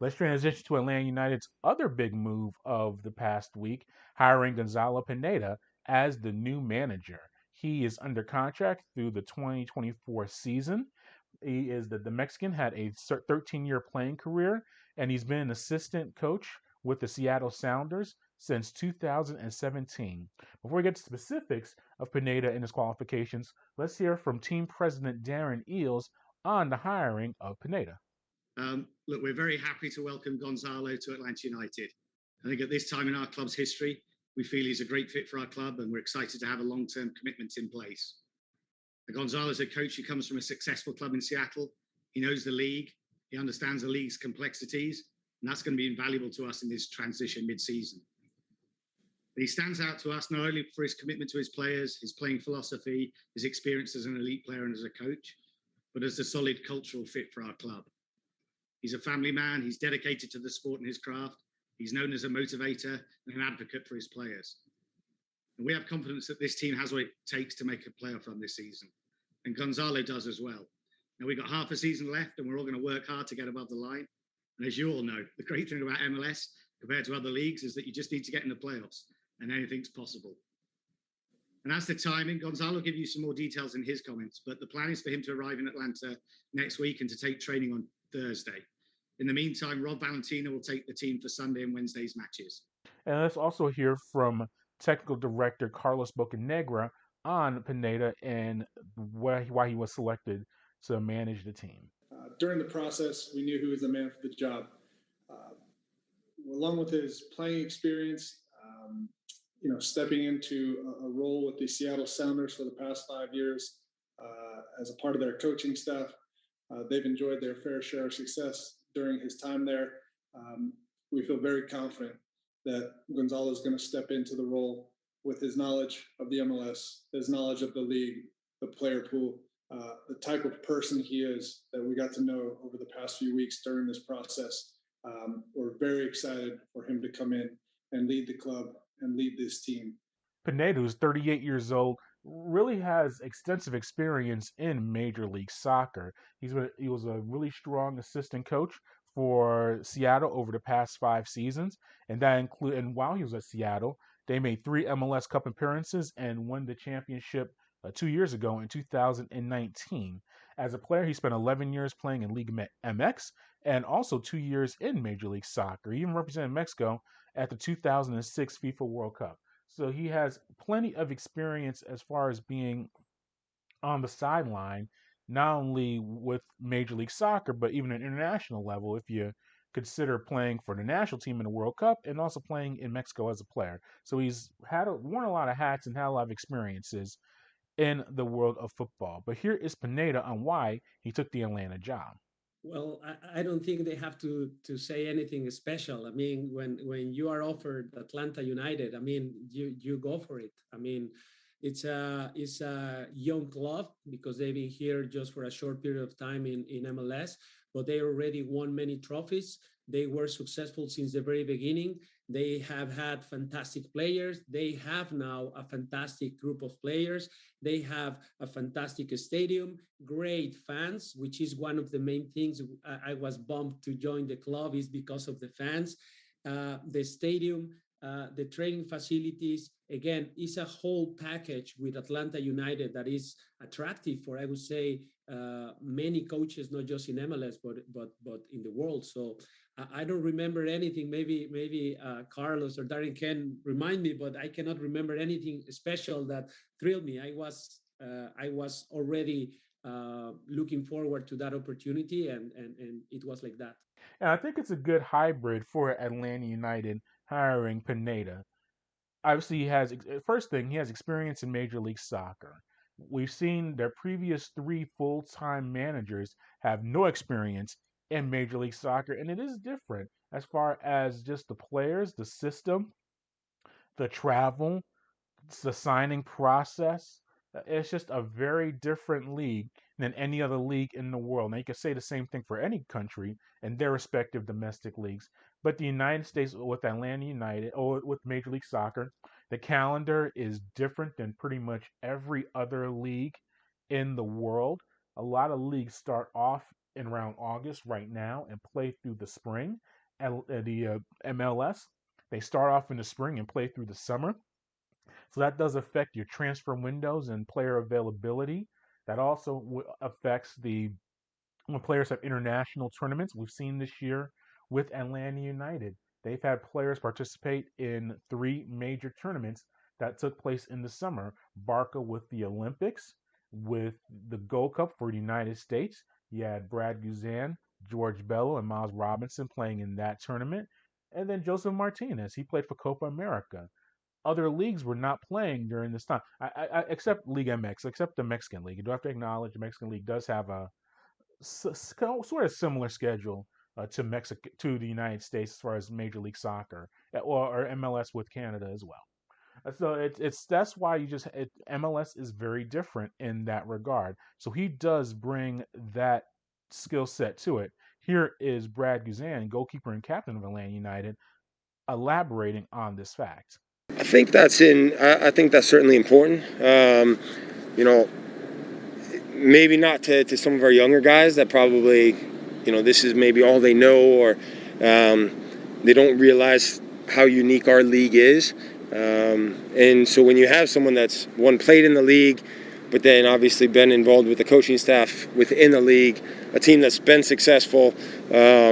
Let's transition to Atlanta United's other big move of the past week, hiring Gonzalo Pineda as the new manager. He is under contract through the 2024 season. The Mexican had a 13-year playing career, and he's been an assistant coach with the Seattle Sounders since 2017. Before we get to specifics of Pineda and his qualifications, let's hear from team president Darren Eales on the hiring of Pineda. Look, we're very happy to welcome Gonzalo to Atlanta United. I think at this time in our club's history, we feel he's a great fit for our club, and we're excited to have a long-term commitment in place. Gonzalo is a coach who comes from a successful club in Seattle. He knows the league, he understands the league's complexities, and that's going to be invaluable to us in this transition mid-season. But he stands out to us not only for his commitment to his players, his playing philosophy, his experience as an elite player and as a coach, but as a solid cultural fit for our club. He's a family man, he's dedicated to the sport and his craft, he's known as a motivator and an advocate for his players. And we have confidence that this team has what it takes to make a playoff run this season. And Gonzalo does as well. Now, we've got half a season left and we're all going to work hard to get above the line. And as you all know, the great thing about MLS compared to other leagues is that you just need to get in the playoffs and anything's possible. And as to timing, Gonzalo will give you some more details in his comments, but the plan is for him to arrive in Atlanta next week and to take training on Thursday. In the meantime, Rob Valentina will take the team for Sunday and Wednesday's matches. And let's also hear from technical director Carlos Bocanegra on Pineda and why he was selected to manage the team. During the process, we knew he was the man for the job. Along with his playing experience, stepping into a role with the Seattle Sounders for the past 5 years as a part of their coaching staff, they've enjoyed their fair share of success during his time there. We feel very confident that Gonzalo is going to step into the role with his knowledge of the MLS, his knowledge of the league, the player pool, the type of person he is that we got to know over the past few weeks during this process. We're very excited for him to come in and lead the club and lead this team. Pineda, who's 38 years old, really has extensive experience in Major League Soccer. He was a really strong assistant coach for Seattle over the past 5 seasons, and while he was at Seattle, they made 3 MLS Cup appearances and won the championship 2 years ago in 2019. As a player, he spent 11 years playing in League MX and also 2 years in Major League Soccer. He even represented Mexico at the 2006 FIFA World Cup. So he has plenty of experience as far as being on the sideline, not only with Major League Soccer, but even at international level, if you consider playing for the national team in the World Cup and also playing in Mexico as a player. So he's worn a lot of hats and had a lot of experiences in the world of football. But here is Pineda on why he took the Atlanta job. Well, I don't think they have to say anything special. I mean, when you are offered Atlanta United, I mean, you go for it. I mean, it's a young club because they've been here just for a short period of time in MLS, but they already won many trophies. They were successful since the very beginning. They have had fantastic players. They have now a fantastic group of players. They have a fantastic stadium, great fans, which is one of the main things I was bummed to join the club is because of the fans. The stadium, the training facilities, again, is a whole package with Atlanta United that is attractive for, I would say, many coaches, not just in MLS, but in the world. So I don't remember anything. Maybe Carlos or Darren can remind me, but I cannot remember anything special that thrilled me. I was already looking forward to that opportunity, and it was like that. And I think it's a good hybrid for Atlanta United hiring Pineda. Obviously, he has experience in Major League Soccer. We've seen their previous 3 full-time managers have no experience in Major League Soccer, and it is different as far as just the players, the system, the travel, the signing process. It's just a very different league than any other league in the world. Now, you can say the same thing for any country and their respective domestic leagues. But the United States, with Atlanta United, or with Major League Soccer, the calendar is different than pretty much every other league in the world. A lot of leagues start off in around August right now and play through the spring. The MLS, they start off in the spring and play through the summer. So that does affect your transfer windows and player availability. That also affects the when players have international tournaments. We've seen this year with Atlanta United. They've had players participate in three major tournaments that took place in the summer. Barca with the Olympics, with the Gold Cup for the United States. You had Brad Guzan, George Bello, and Miles Robinson playing in that tournament. And then Joseph Martinez, he played for Copa America. Other leagues were not playing during this time, except League MX, except the Mexican League. You do have to acknowledge the Mexican League does have a sort of similar schedule to Mexico to the United States as far as Major League Soccer or MLS with Canada as well. So it's that's why MLS is very different in that regard. So he does bring that skill set to it. Here is Brad Guzan, goalkeeper and captain of Atlanta United, elaborating on this fact. I think that's certainly important. You know, maybe not to some of our younger guys that probably, this is maybe all they know, or they don't realize how unique our league is. And so when you have someone that's played in the league, but then obviously been involved with the coaching staff within the league, a team that's been successful, that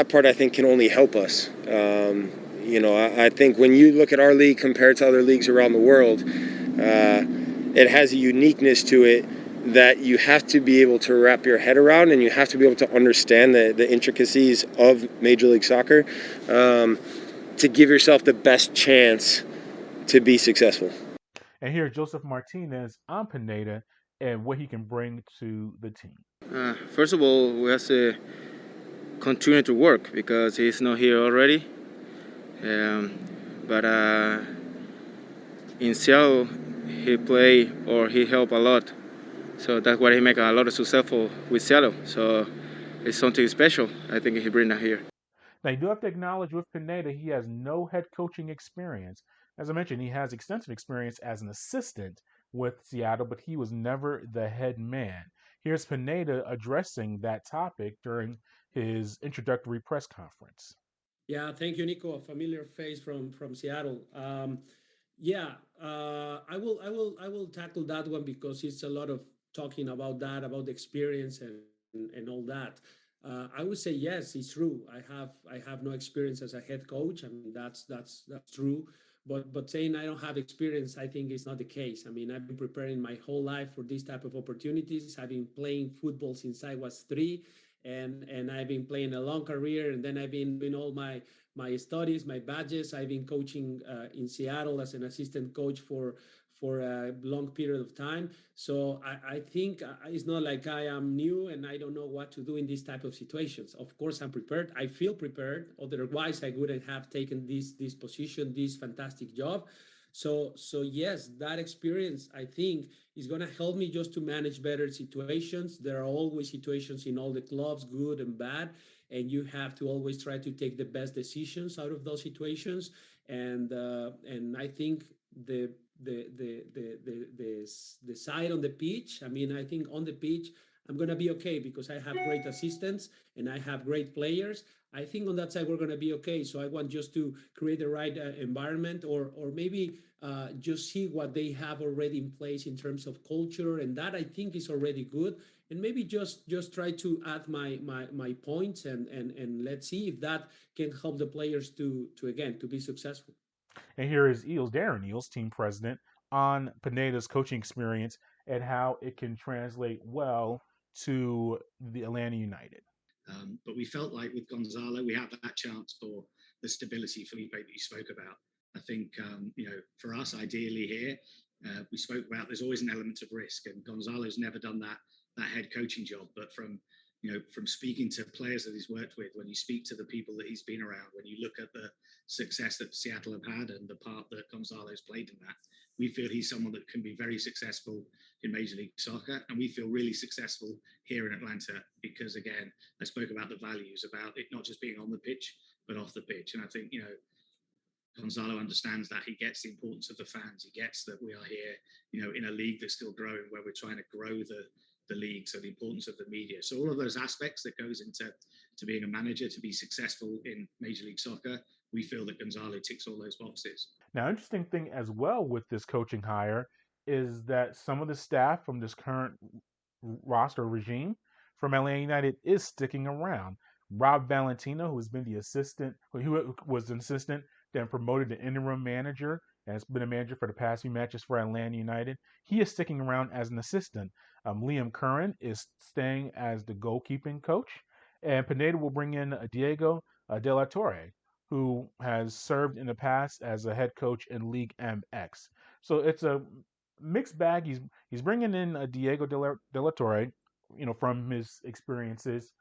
part I think can only help us. I think when you look at our league compared to other leagues around the world, it has a uniqueness to it that you have to be able to wrap your head around, and you have to be able to understand the intricacies of Major League Soccer to give yourself the best chance to be successful. And here, Joseph Martinez on Pineda and what he can bring to the team. First of all, we have to continue to work because he's not here already. But in Seattle, he helped a lot. So that's why he make a lot of successful with Seattle. So it's something special. I think he bring that here. Now, you do have to acknowledge with Pineda, he has no head coaching experience. As I mentioned, he has extensive experience as an assistant with Seattle, but he was never the head man. Here's Pineda addressing that topic during his introductory press conference. Yeah, thank you, Nico. A familiar face from Seattle. I will tackle that one because it's a lot of talking about that, about the experience and all that. I would say yes, it's true. I have no experience as a head coach. I mean that's true. But saying I don't have experience, I think is not the case. I mean, I've been preparing my whole life for this type of opportunities. I've been playing football since I was 3, and I've been playing a long career, and then I've been doing all my studies, my badges. I've been coaching in Seattle as an assistant coach for a long period of time. So I think it's not like I am new and I don't know what to do in these type of situations. Of course, I'm prepared. I feel prepared. Otherwise, I wouldn't have taken this position, this fantastic job. So yes, that experience I think is going to help me just to manage better situations. There are always situations in all the clubs, good and bad, and you have to always try to take the best decisions out of those situations. And I think the side on the pitch. I mean, I think on the pitch I'm gonna be okay because I have great assistants and I have great players. I think on that side we're gonna be okay. So I want just to create the right environment, or maybe just see what they have already in place in terms of culture, and that I think is already good. And maybe just try to add my points, and let's see if that can help the players to again to be successful. And here is Darren Eels, team president, on Pineda's coaching experience and how it can translate well to the Atlanta United. But we felt like with Gonzalo, we have that chance for the stability, Felipe, that you spoke about. I think, for us, ideally here, we spoke about there's always an element of risk, and Gonzalo's never done that head coaching job. But from speaking to players that he's worked with, when you speak to the people that he's been around, when you look at the success that Seattle have had and the part that Gonzalo's played in that, we feel he's someone that can be very successful in Major League Soccer, and we feel really successful here in Atlanta because, again, I spoke about the values, about it not just being on the pitch but off the pitch. And I think Gonzalo understands that. He gets the importance of the fans. He gets that we are here in a league that's still growing, where we're trying to grow the league, so the importance of the media. So all of those aspects that goes into being a manager, to be successful in Major League Soccer, we feel that Gonzalo ticks all those boxes. Now, interesting thing as well with this coaching hire is that some of the staff from this current roster regime from Atlanta United is sticking around. Rob Valentino, who has been the assistant, who was an assistant, then promoted to interim manager, and has been a manager for the past few matches for Atlanta United. He is sticking around as an assistant. Liam Curran is staying as the goalkeeping coach, and Pineda will bring in Diego De La Torre, who has served in the past as a head coach in League MX. So it's a mixed bag. He's bringing in Diego De La Torre, from his experiences,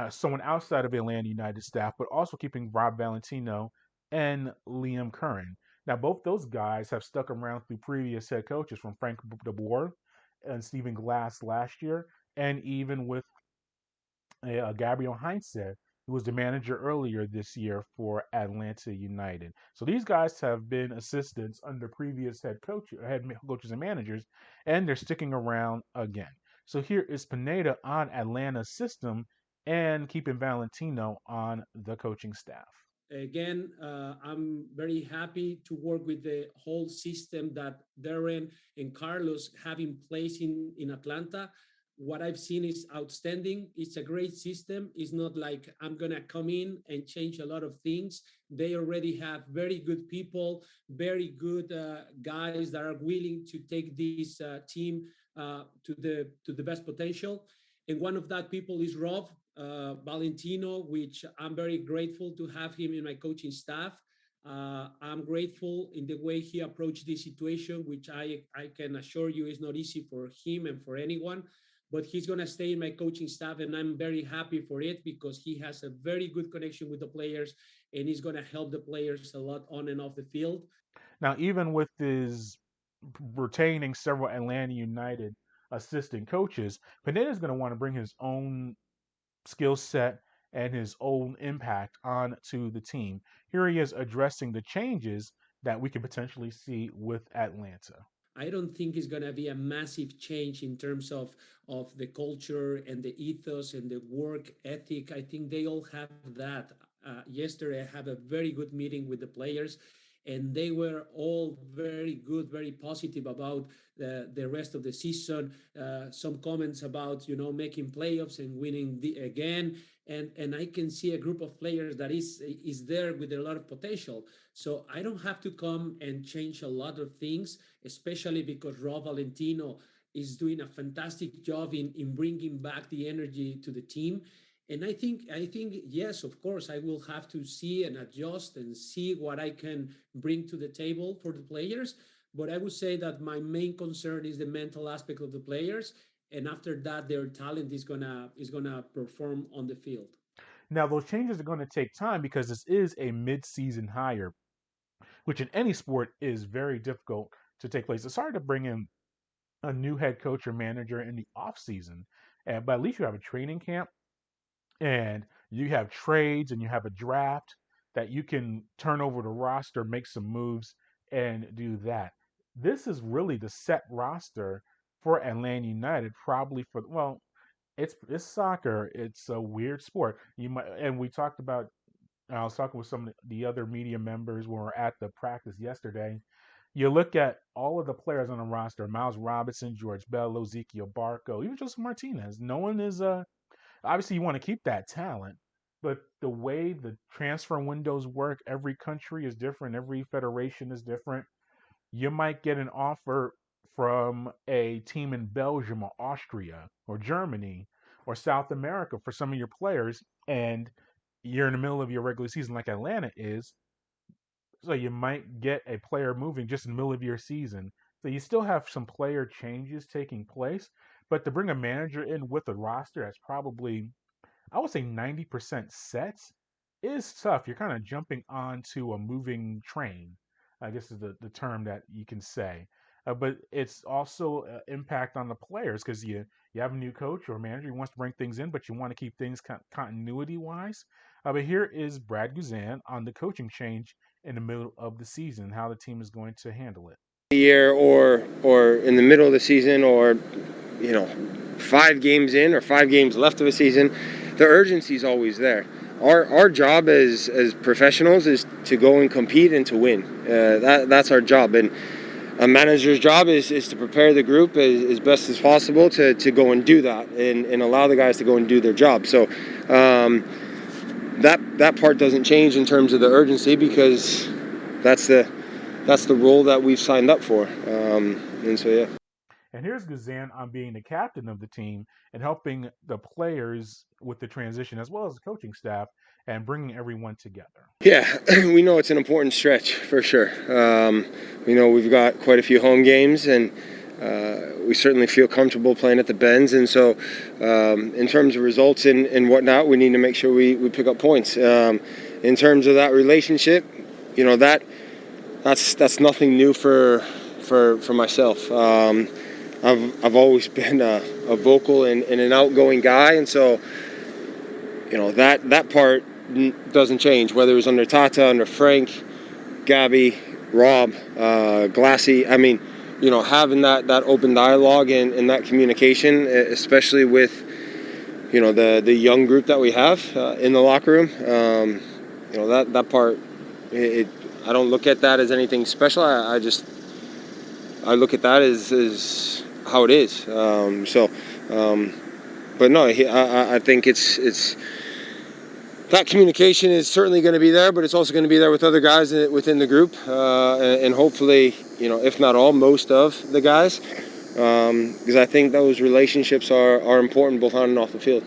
someone outside of Atlanta United staff, but also keeping Rob Valentino and Liam Curran. Now, both those guys have stuck around through previous head coaches from Frank de Boer and Stephen Glass last year, and even with Gabriel Heinze, who was the manager earlier this year for Atlanta United. So these guys have been assistants under previous head coaches and managers, and they're sticking around again. So here is Pineda on Atlanta's system and keeping Valentino on the coaching staff. Again, I'm very happy to work with the whole system that Darren and Carlos have in place in Atlanta. What I've seen is outstanding. It's a great system. It's not like I'm going to come in and change a lot of things. They already have very good people, very good guys that are willing to take this team to the best potential. And one of that people is Rob Valentino, which I'm very grateful to have him in my coaching staff. I'm grateful in the way he approached this situation, which I can assure you is not easy for him and for anyone. But he's going to stay in my coaching staff, and I'm very happy for it because he has a very good connection with the players, and he's going to help the players a lot on and off the field. Now, even with his retaining several Atlanta United assistant coaches, Pineda is going to want to bring his own skill set and his own impact onto the team. Here he is addressing the changes that we can potentially see with Atlanta. I don't think it's going to be a massive change in terms of the culture and the ethos and the work ethic. I think they all have that. Yesterday, I had a very good meeting with the players, and they were all very good, very positive about the rest of the season. Some comments about making playoffs and winning again, and I can see a group of players that is there with a lot of potential. So I don't have to come and change a lot of things, especially because Rob Valentino is doing a fantastic job in bringing back the energy to the team. And I think yes, of course, I will have to see and adjust and see what I can bring to the table for the players. But I would say that my main concern is the mental aspect of the players, and after that, their talent is gonna perform on the field. Now, those changes are going to take time because this is a mid-season hire, which in any sport is very difficult to take place. It's hard to bring in a new head coach or manager in the off season, but at least you have a training camp and you have trades and you have a draft that you can turn over the roster, make some moves, and do that. This is really the set roster for Atlanta United, probably for it's soccer. It's a weird sport. You might, and we talked about. I was talking with some of the other media members when we were at the practice yesterday. You look at all of the players on the roster: Miles Robinson, George Bello, Ezekiel Barco, even Joseph Martinez. No one is obviously you want to keep that talent, but the way the transfer windows work, every country is different, every federation is different. You might get an offer from a team in Belgium or Austria or Germany or South America for some of your players, and you're in the middle of your regular season like Atlanta is. So you might get a player moving just in the middle of your season. So you still have some player changes taking place, but to bring a manager in with a roster that's probably, I would say, 90% sets is tough. You're kind of jumping onto a moving train, I guess is the term that you can say. But it's also impact on the players because you have a new coach or manager who wants to bring things in, but you want to keep things continuity wise. But here is Brad Guzan on the coaching change in the middle of the season, how the team is going to handle it. Year or in the middle of the season, or 5 games in or 5 games left of a season, the urgency is always there. Our job as professionals is to go and compete and to win. That's our job, and a manager's job is to prepare the group as best as possible to go and do that and allow the guys to go and do their job. So that part doesn't change in terms of the urgency, because that's the role that we've signed up for. And so, yeah. And here's Gazan on being the captain of the team and helping the players with the transition, as well as the coaching staff, and bringing everyone together. Yeah, we know it's an important stretch for sure. We know we've got quite a few home games, and we certainly feel comfortable playing at the Bends. And so in terms of results and whatnot, we need to make sure we pick up points. In terms of that relationship, that's nothing new for myself. I've always been a vocal and an outgoing guy, and so that part doesn't change, whether it was under Tata, under Frank, Gabby, Rob, Glassy. I mean, having that open dialogue and that communication, especially with the young group that we have in the locker room. That part, I don't look at that as anything special. I look at that as how it is. But no, I think it's that communication is certainly going to be there, but it's also going to be there with other guys within the group, and hopefully, if not all, most of the guys, because I think those relationships are important both on and off the field.